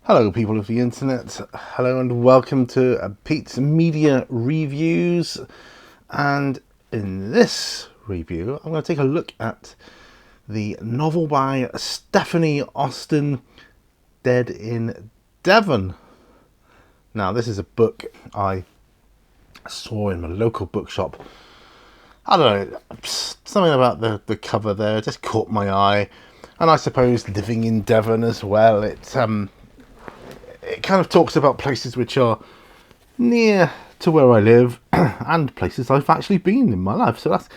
Hello people of the internet, hello and welcome to Pete's Media Reviews, and in this review I'm going to take a look at the novel by Stephanie Austen, Dead in Devon. Now this is a book I saw in my local bookshop. I don't know, something about the cover there just caught my eye, and I suppose living in Devon as well, it kind of talks about places which are near to where I live and places I've actually been in my life. So that's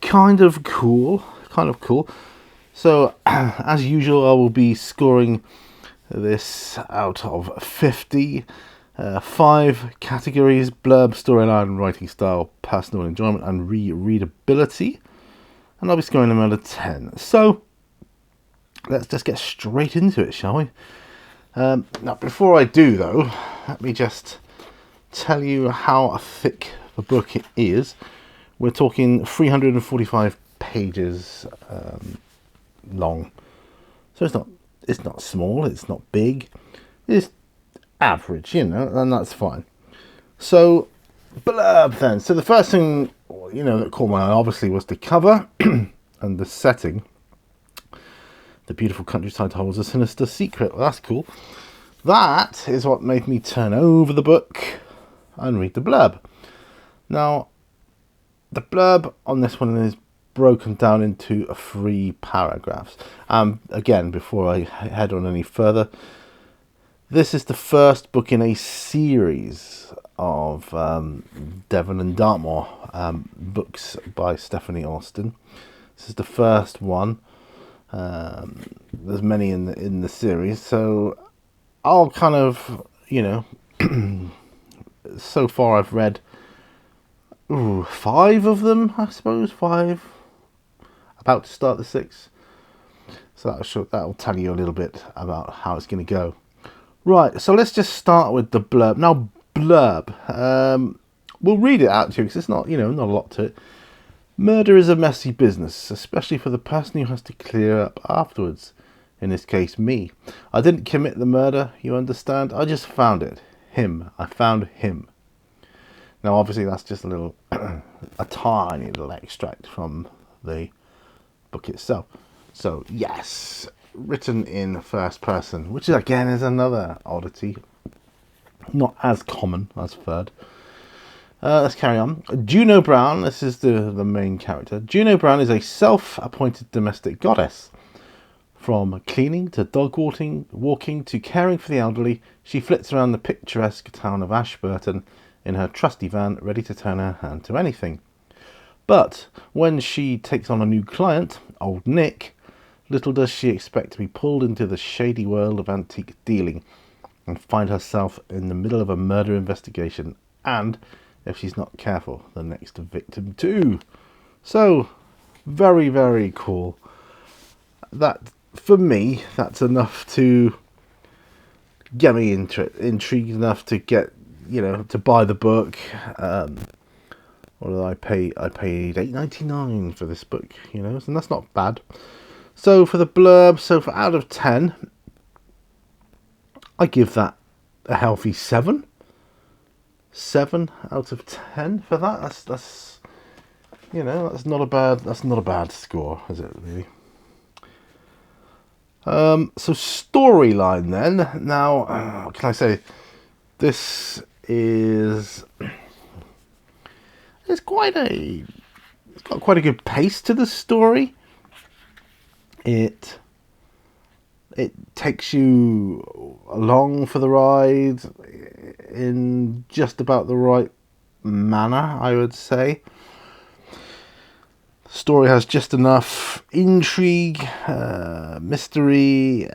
kind of cool. So as usual, I will be scoring this out of 50. 5 categories: blurb, storyline, writing style, personal enjoyment, and readability. And I'll be scoring them out of 10. So let's just get straight into it, shall we? Now, before I do, though, let me just tell you how thick the book is. We're talking 345 pages long, so it's not small, it's not big, it's average, and that's fine. So, blurb then. So the first thing that caught my eye obviously was the cover and the setting. The beautiful countryside holds a sinister secret. Well, that's cool. That is what made me turn over the book and read the blurb. Now, the blurb on this one is broken down into 3 paragraphs. Again, before I head on any further, this is the first book in a series of Devon and Dartmoor books by Stephanie Austen. This is the first one. There's many in the series, so I'll kind of, so far I've read 5 of them, I suppose. 5, about to start the 6th, so that'll tell you a little bit about how it's going to go. Right, so let's just start with the blurb. Now, blurb, we'll read it out to you because it's not, not a lot to it. Murder is a messy business, especially for the person who has to clear up afterwards. In this case, me. I didn't commit the murder, you understand? I just found it. Him. I found him. Now, obviously, that's just a tiny little extract from the book itself. So, yes, written in first person, which again is another oddity. Not as common as third. Let's carry on. Juno Brown, this is the main character. Juno Brown is a self-appointed domestic goddess. From cleaning to dog walking to caring for the elderly, she flits around the picturesque town of Ashburton in her trusty van, ready to turn her hand to anything. But when she takes on a new client, old Nick, little does she expect to be pulled into the shady world of antique dealing and find herself in the middle of a murder investigation and, if she's not careful, the next victim too. So, very, very cool. That, for me, that's enough to get me intrigued enough to get, to buy the book. What did I pay? I paid $8.99 for this book, and that's not bad. So for the blurb, for out of 10, I give that a healthy 7. 7 out of 10 for that. That's that's not a bad score, is it really? So storyline then. Now, what can I say? This is it's got quite a good pace to the story. It takes you along for the ride in just about the right manner, I would say. The story has just enough intrigue, mystery,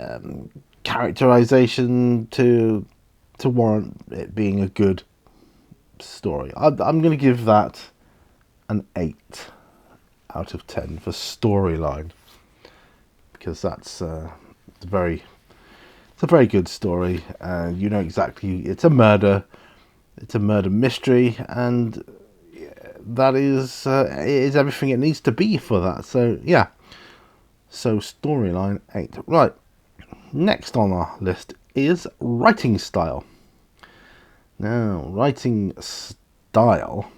characterization to warrant it being a good story. I'm going to give that an 8 out of 10 for storyline, because that's a very good story, and exactly it's a murder mystery, and that is it is everything it needs to be for that. So yeah, so storyline 8. Right, next on our list is writing style. Now, writing style.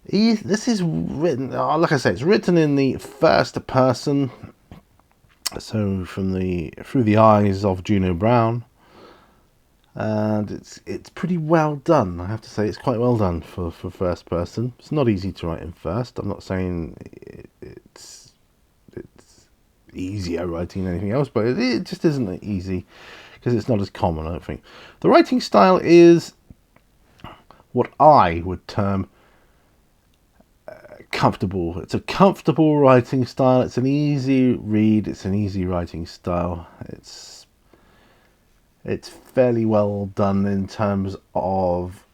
This is written, like I say, it's written in the first person, so through the eyes of Juno Brown, and it's pretty well done. I have to say, it's quite well done for first person. It's not easy to write in first. I'm not saying it's easier writing than anything else, but it just isn't easy because it's not as common, I don't think. The writing style is what I would term comfortable. It's a comfortable writing style. It's an easy read. It's an easy writing style. It's fairly well done in terms of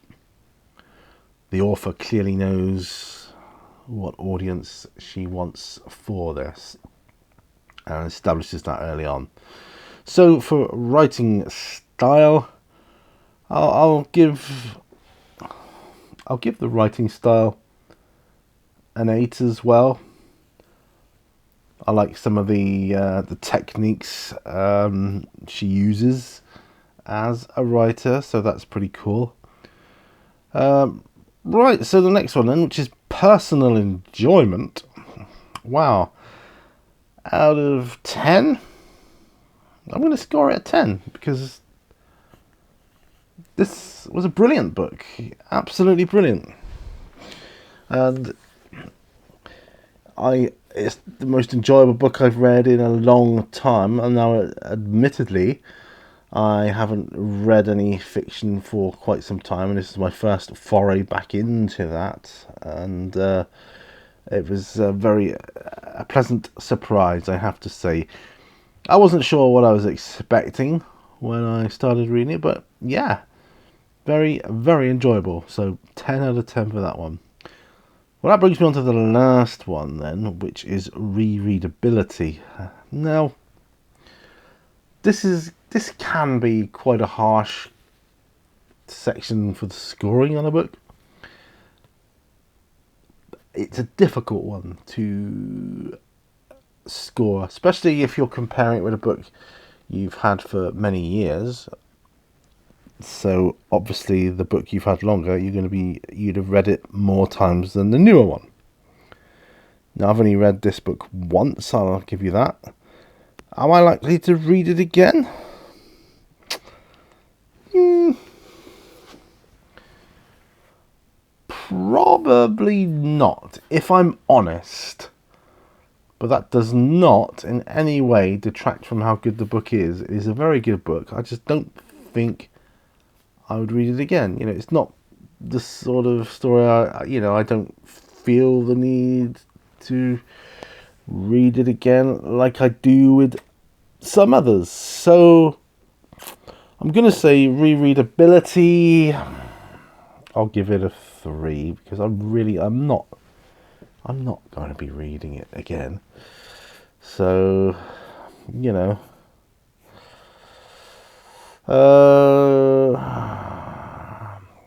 the author clearly knows what audience she wants for this and establishes that early on. So for writing style, I'll give the writing style an 8 as well. I like some of the techniques she uses as a writer, so that's pretty cool. Right, so the next one then, which is personal enjoyment. Wow. Out of 10, I'm going to score it at 10 because this was a brilliant book. Absolutely brilliant. And it's the most enjoyable book I've read in a long time. And now, admittedly, I haven't read any fiction for quite some time, and this is my first foray back into that. And it was a pleasant surprise, I have to say. I wasn't sure what I was expecting when I started reading it, but yeah, very, very enjoyable. So 10 out of 10 for that one. Well, that brings me on to the last one then, which is rereadability. Now, this can be quite a harsh section for the scoring on a book. It's a difficult one to score, especially if you're comparing it with a book you've had for many years. So obviously the book you've had longer, you'd have read it more times than the newer one. Now, I've only read this book once, I'll give you that. Am I likely to read it again? Probably not, if I'm honest. But that does not in any way detract from how good the book is. It is a very good book. I just don't think I would read it again. It's not the sort of story I don't feel the need to read it again like I do with some others. So I'm going to say rereadability. I'll give it a 3 because I'm not going to be reading it again. So,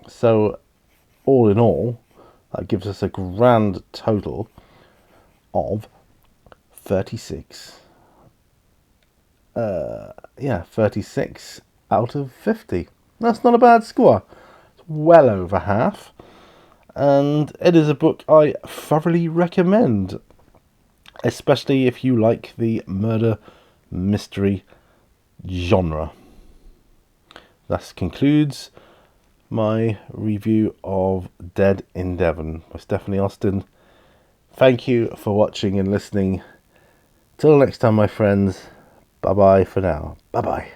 so all in all, that gives us a grand total of 36. 36 out of 50. That's not a bad score. It's well over half. And it is a book I thoroughly recommend, especially if you like the murder mystery genre. That concludes my review of Dead in Devon by Stephanie Austin. Thank you for watching and listening. Till next time, my friends. Bye bye for now. Bye bye.